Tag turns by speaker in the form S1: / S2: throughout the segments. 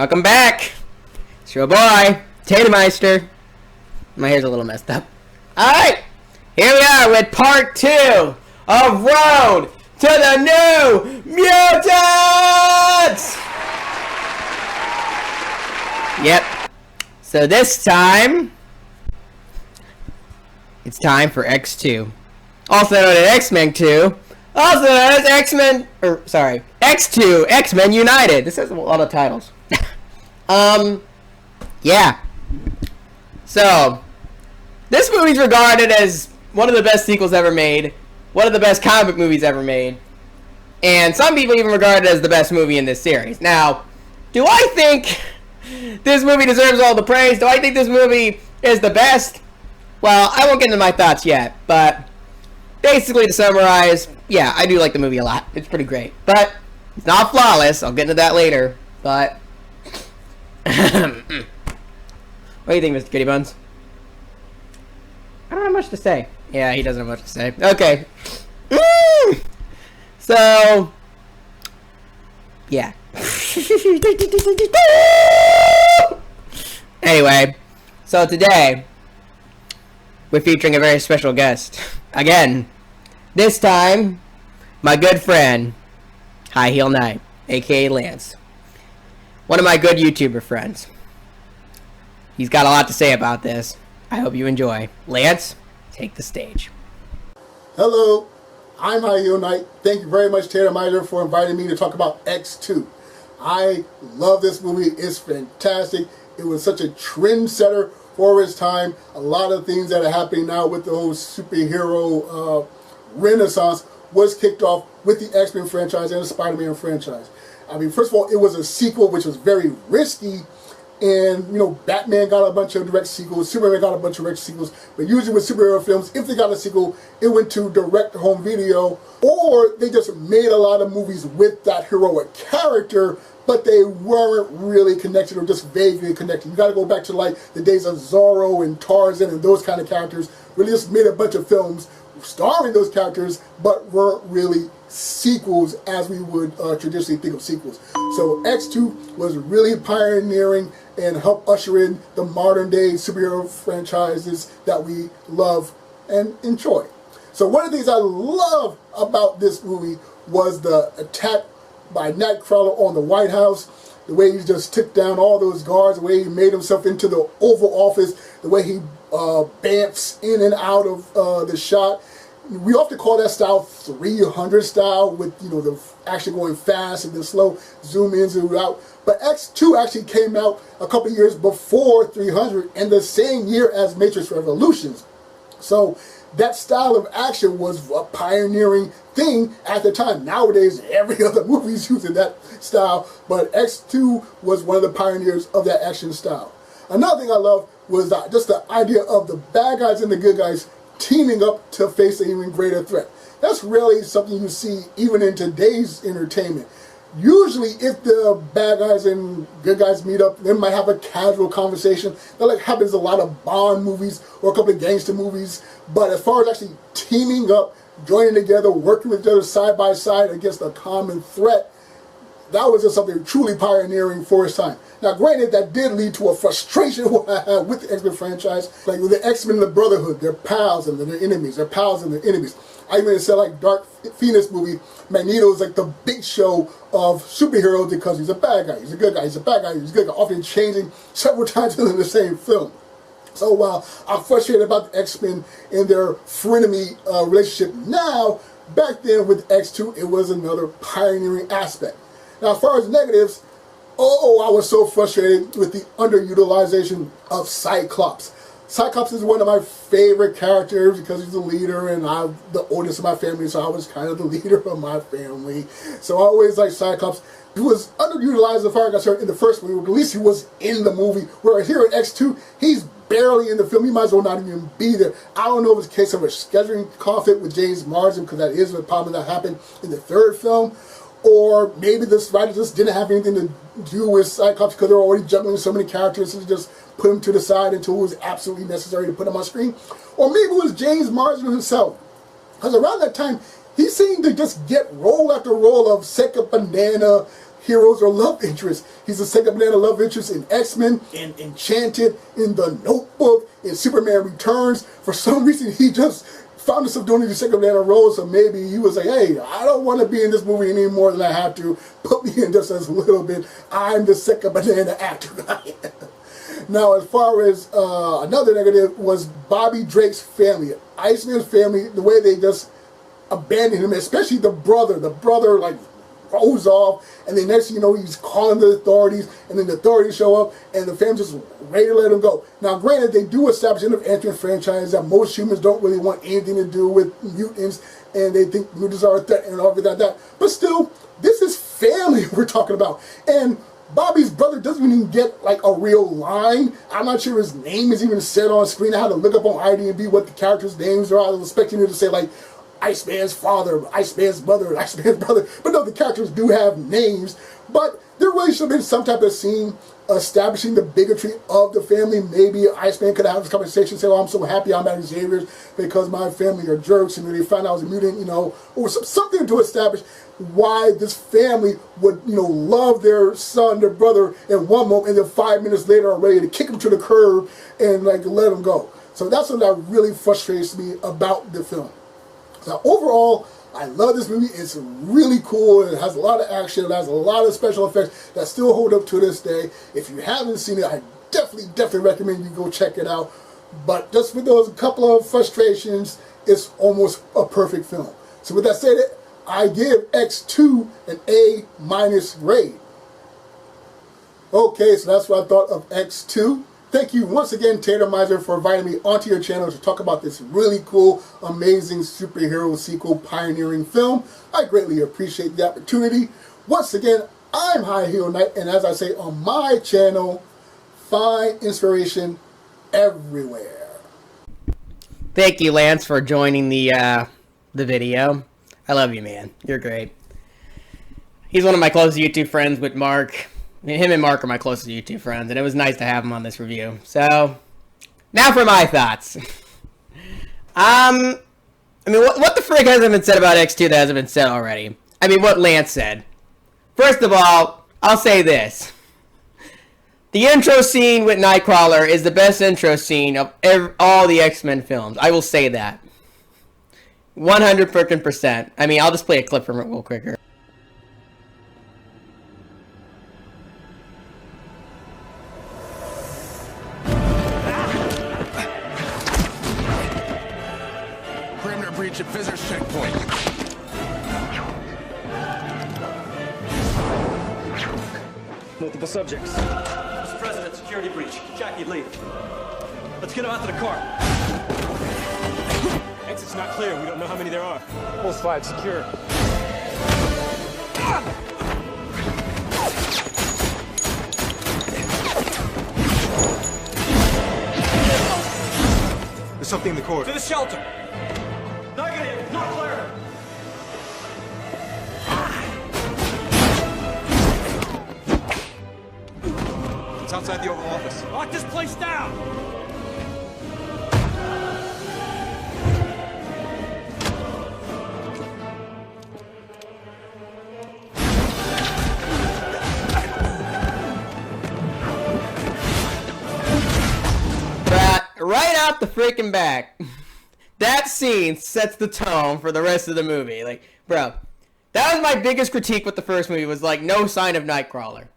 S1: Welcome back. It's your boy, Tatermeister. My hair's a little messed up. Alright, here we are with part 2 of Road to the New Mutants! Yep. So this time, it's time for X2. Also known as X-Men 2. Also known as X-Men, X2, X-Men United. This has a lot of titles. Yeah. So, this movie's regarded as one of the best sequels ever made, one of the best comic book movies ever made, and some people even regard it as the best movie in this series. Now, do I think this movie deserves all the praise? Do I think this movie is the best? Well, I won't get into my thoughts yet, but basically to summarize, yeah, I do like the movie a lot. It's pretty great, but it's not flawless. I'll get into that later, but what do you think, Mr. Kitty Buns? I don't have much to say. Yeah, he doesn't have much to say. Okay. So, yeah. Anyway, so today, we're featuring a very special guest. Again, this time, my good friend, High Heel Knight, aka Lance. One of my good YouTuber friends. He's got a lot to say about this. I hope you enjoy. Lance, take the stage.
S2: Hello, I'm High Heel Knight. Thank you very much, Tatermeister, for inviting me to talk about X2. I love this movie. It's fantastic. It was such a trendsetter for its time. A lot of things that are happening now with the whole superhero renaissance was kicked off with the X-Men franchise and the Spider-Man franchise. I mean, first of all, it was a sequel which was very risky, and, you know, Batman got a bunch of direct sequels, Superman got a bunch of direct sequels, but usually with superhero films, if they got a sequel, it went to direct home video, or they just made a lot of movies with that heroic character, but they weren't really connected or just vaguely connected. You gotta go back to like the days of Zorro and Tarzan and those kind of characters, really just made a bunch of films starring those characters, but weren't really sequels as we would traditionally think of sequels. So X2 was really pioneering and helped usher in the modern day superhero franchises that we love and enjoy. So one of the things I love about this movie was the attack by Nightcrawler on the White House, the way he just took down all those guards, the way he made himself into the Oval Office, the way he bamfs in and out of the shot. We often call that style 300 style, with, you know, the action going fast and then slow zoom in, zoom out. But X2 actually came out a couple years before 300 and the same year as Matrix Revolutions. So that style of action was a pioneering thing at the time. Nowadays, every other movie is using that style, but X2 was one of the pioneers of that action style. Another thing I love was just the idea of the bad guys and the good guys teaming up to face an even greater threat. That's really something you see even in today's entertainment. Usually, if the bad guys and good guys meet up, they might have a casual conversation. That like happens in a lot of Bond movies or a couple of gangster movies. But as far as actually teaming up, joining together, working with each other side by side against a common threat, that was just something truly pioneering for its time. Now, granted, that did lead to a frustration I had with the X-Men franchise. Like with the X-Men and the Brotherhood, they're pals and they're enemies. They're pals and they're enemies. I even said like Dark Phoenix movie, Magneto is like the big show of superheroes because he's a bad guy, he's a good guy, he's a bad guy, he's a good guy, often changing several times in the same film. So while I'm frustrated about the X-Men and their frenemy relationship now, back then with X2, it was another pioneering aspect. Now, as far as negatives, I was so frustrated with the underutilization of Cyclops. Cyclops is one of my favorite characters because he's the leader, and I'm the oldest of my family, so I was kind of the leader of my family. So I always liked Cyclops. He was underutilized as far as I concerned in the first movie, but at least he was in the movie. Whereas here in X2, he's barely in the film. He might as well not even be there. I don't know if it's a case of a scheduling conflict with James Marsden, because that is the problem that happened in the third film. Or maybe this writer just didn't have anything to do with Cyclops because they're already juggling so many characters, so they just put him to the side until it was absolutely necessary to put him on screen. Or maybe it was James Marsden himself. Because around that time, he seemed to just get role after role of Second Banana, heroes or love interests. He's the second banana love interest in X-Men, in Enchanted, in The Notebook, in Superman Returns. For some reason, he just found himself doing the second banana role, so maybe he was like, hey, I don't want to be in this movie any more than I have to. Put me in just as a little bit. I'm the second banana actor. Now, as far as another negative was Bobby Drake's family. Iceman's family, the way they just abandoned him, especially the brother. The brother, like, goes off, and then next thing you know, he's calling the authorities, and then the authorities show up, and the family's just ready to let him go. Now, granted, they do establish in the Ant-Man franchise that most humans don't really want anything to do with mutants, and they think mutants are a threat and all of that. But still, this is family we're talking about. And Bobby's brother doesn't even get like a real line. I'm not sure his name is even said on screen. I had to look up on IMDb what the characters' names are. I was expecting it to say like Iceman's father, Iceman's mother, Iceman's brother. But no, the characters do have names. But there really should have been some type of scene establishing the bigotry of the family. Maybe Iceman could have this conversation, say, oh, I'm so happy I'm at Xavier's because my family are jerks, and when they found out I was a mutant, you know, or something to establish why this family would, you know, love their son, their brother in one moment, and then 5 minutes later are ready to kick him to the curb and like let him go. So that's what that really frustrates me about the film. Now, overall, I love this movie. It's really cool. It has a lot of action. It has a lot of special effects that still hold up to this day. If you haven't seen it, I definitely recommend you go check it out. But just with those couple of frustrations, it's almost a perfect film. So with that said, I give X2 an A- grade. Okay, so that's what I thought of X2. Thank you once again, Tater Miser, for inviting me onto your channel to talk about this really cool, amazing superhero sequel pioneering film. I greatly appreciate the opportunity. Once again, I'm High Heel Knight, and as I say on my channel, find inspiration everywhere.
S1: Thank you, Lance, for joining the video. I love you, man. You're great. He's one of my closest YouTube friends with Mark. Him and Mark are my closest YouTube friends, and it was nice to have him on this review. So, now for my thoughts. I mean, what the frick hasn't been said about X2 that hasn't been said already? I mean, what Lance said. First of all, I'll say this. The intro scene with Nightcrawler is the best intro scene of all the X-Men films. I will say that. 100%. I mean, I'll just play a clip from it real quicker.
S3: Breach at visitors checkpoint.
S4: Multiple subjects.
S5: Mr. President, security breach. Jackie, leave. Let's get him out to the car.
S4: Exit's not clear. We don't know how many there are. Full slide secure.
S3: There's something in the corridor.
S5: To the shelter. Negative. Not clear.
S3: It's outside the Oval Office.
S5: Lock this place down.
S1: Right out the freaking back. That scene sets the tone for the rest of the movie. Like, bro, that was my biggest critique with the first movie, was like no sign of Nightcrawler.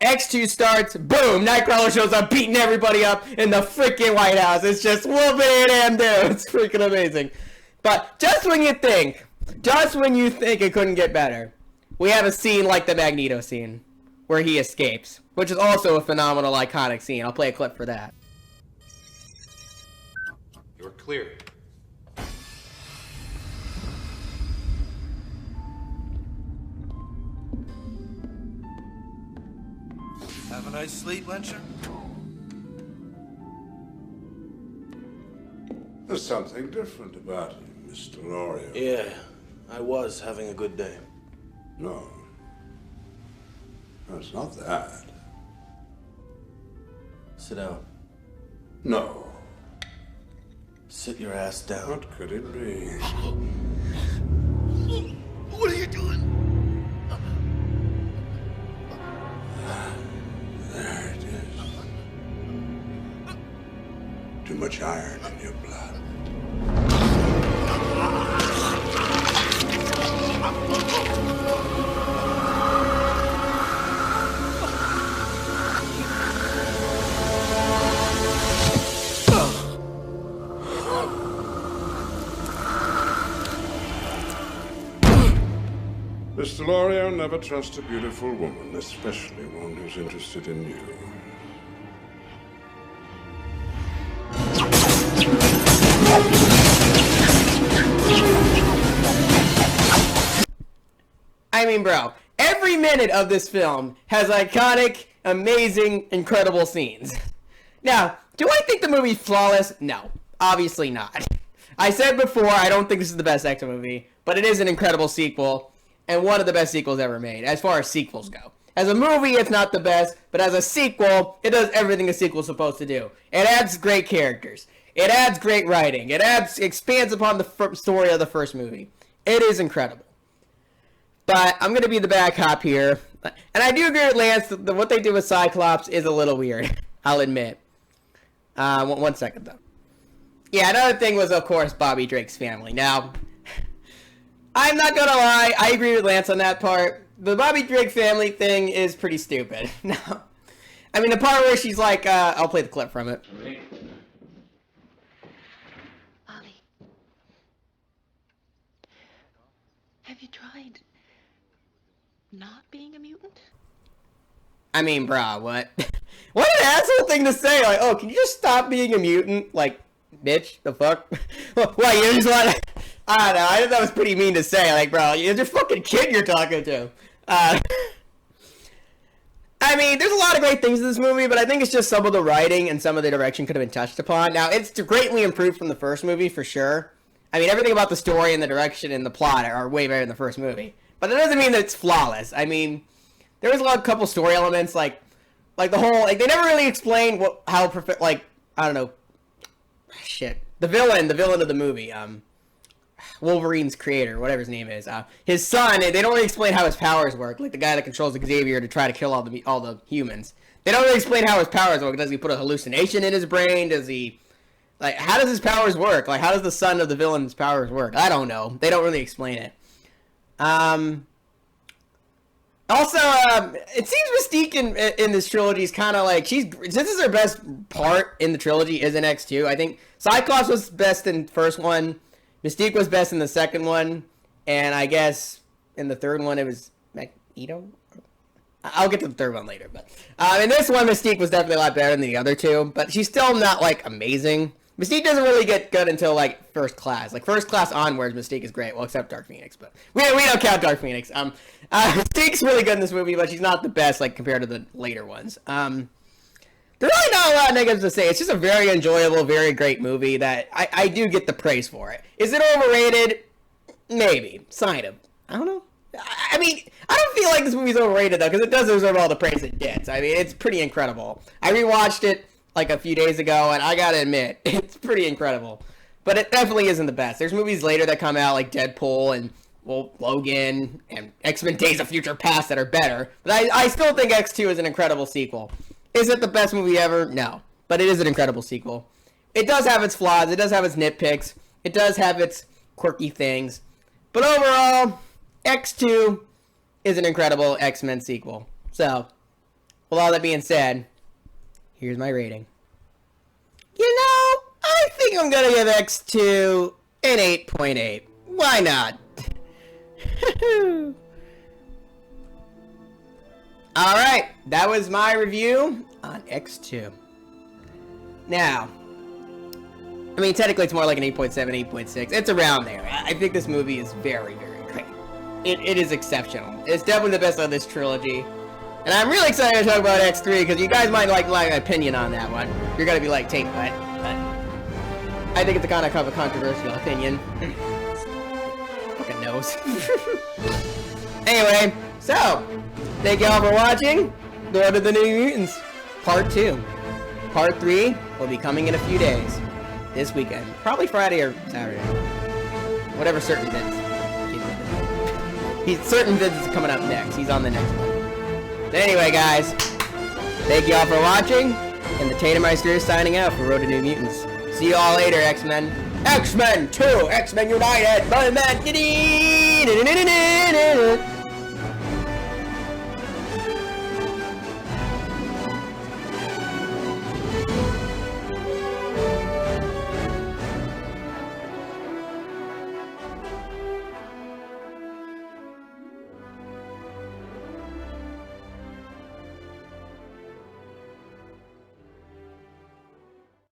S1: X2 starts, boom, Nightcrawler shows up beating everybody up in the freaking White House. It's just whooping damn dude. It's freaking amazing. But just when you think it couldn't get better, we have a scene like the Magneto scene where he escapes, which is also a phenomenal, iconic scene. I'll play a clip for that.
S3: You're clear.
S6: Have a nice sleep, Lyncher?
S7: There's something different about him, Mr. Lorio.
S6: Yeah, I was having a good day.
S7: No. No, it's not that.
S6: Sit down.
S7: No.
S6: Sit your ass down.
S7: What could it be?
S6: What are you doing?
S7: Too much iron in your blood. Mr. Lorio, never trust a beautiful woman, especially one who's interested in you.
S1: I mean, bro, every minute of this film has iconic, amazing, incredible scenes. Now, do I think the movie's flawless? No, obviously not. I said before, I don't think this is the best X movie, but it is an incredible sequel, and one of the best sequels ever made, as far as sequels go. As a movie, it's not the best, but as a sequel, it does everything a sequel's supposed to do. It adds great characters. It adds great writing. It expands upon the story of the first movie. It is incredible. But I'm going to be the bad cop here. And I do agree with Lance that what they did with Cyclops is a little weird. I'll admit. One second, though. Yeah, another thing was, of course, Bobby Drake's family. Now, I'm not going to lie. I agree with Lance on that part. The Bobby Drake family thing is pretty stupid. Now, I mean, the part where she's like, I'll play the clip from it.
S8: Ollie, have you tried not being a mutant?
S1: I mean, brah, what? What an asshole thing to say! Like, oh, can you just stop being a mutant? Like, bitch, the fuck? What, you just want to... I don't know, I thought that was pretty mean to say. Like, bro, it's your fucking kid you're talking to. I mean, there's a lot of great things in this movie, but I think it's just some of the writing and some of the direction could have been touched upon. Now, it's greatly improved from the first movie, for sure. I mean, everything about the story and the direction and the plot are way better than the first movie. But it doesn't mean that it's flawless. I mean, there was a couple story elements, like the whole, like, they never really explained how perfect, like, I don't know, shit. The villain of the movie, Wolverine's creator, whatever his name is, his son, they don't really explain how his powers work, like the guy that controls Xavier to try to kill all the humans. They don't really explain how his powers work. Does he put a hallucination in his brain? Does he, like, how does his powers work? Like, how does the son of the villain's powers work? I don't know. They don't really explain it. Also, it seems Mystique in this trilogy is kind of like, this is her best part in the trilogy, is in X2. I think Cyclops was best in the first one, Mystique was best in the second one, and I guess in the third one it was Magneto? I'll get to the third one later, but in this one Mystique was definitely a lot better than the other two, but she's still not, like, amazing. Mystique doesn't really get good until, like, First Class. Like, First Class onwards, Mystique is great. Well, except Dark Phoenix, but we don't count Dark Phoenix. Mystique's really good in this movie, but she's not the best, like, compared to the later ones. There's really not a lot of negatives to say. It's just a very enjoyable, very great movie that I do get the praise for it. Is it overrated? Maybe. Kind of. I don't know. I mean, I don't feel like this movie's overrated, though, because it does deserve all the praise it gets. I mean, it's pretty incredible. I rewatched it like a few days ago, and I gotta admit, it's pretty incredible. But it definitely isn't the best. There's movies later that come out, like Deadpool and, well, Logan and X-Men Days of Future Past that are better. But I still think X2 is an incredible sequel. Is it the best movie ever? No. But it is an incredible sequel. It does have its flaws. It does have its nitpicks. It does have its quirky things. But overall, X2 is an incredible X-Men sequel. So, with all that being said, here's my rating. You know, I think I'm gonna give X2 an 8.8. Why not? Alright, that was my review on X2. Now, I mean, technically it's more like an 8.7, 8.6. It's around there. I think this movie is very, very great. It is exceptional. It's definitely the best of this trilogy. And I'm really excited to talk about X3, because you guys might like my opinion on that one. You're gonna be like, Tate, what? I think it's a kind of a controversial opinion. Fucking knows. Anyway, so, thank y'all for watching Lord of the New Mutants, Part 2. Part 3 will be coming in a few days. This weekend. Probably Friday or Saturday. Whatever certain Vince. Certain Vince is coming up next. He's on the next one. But anyway, guys, thank y'all for watching, and the Tatumeister is signing out for Road to New Mutants. See you all later, X-Men. X-Men 2, X-Men United, Bowman.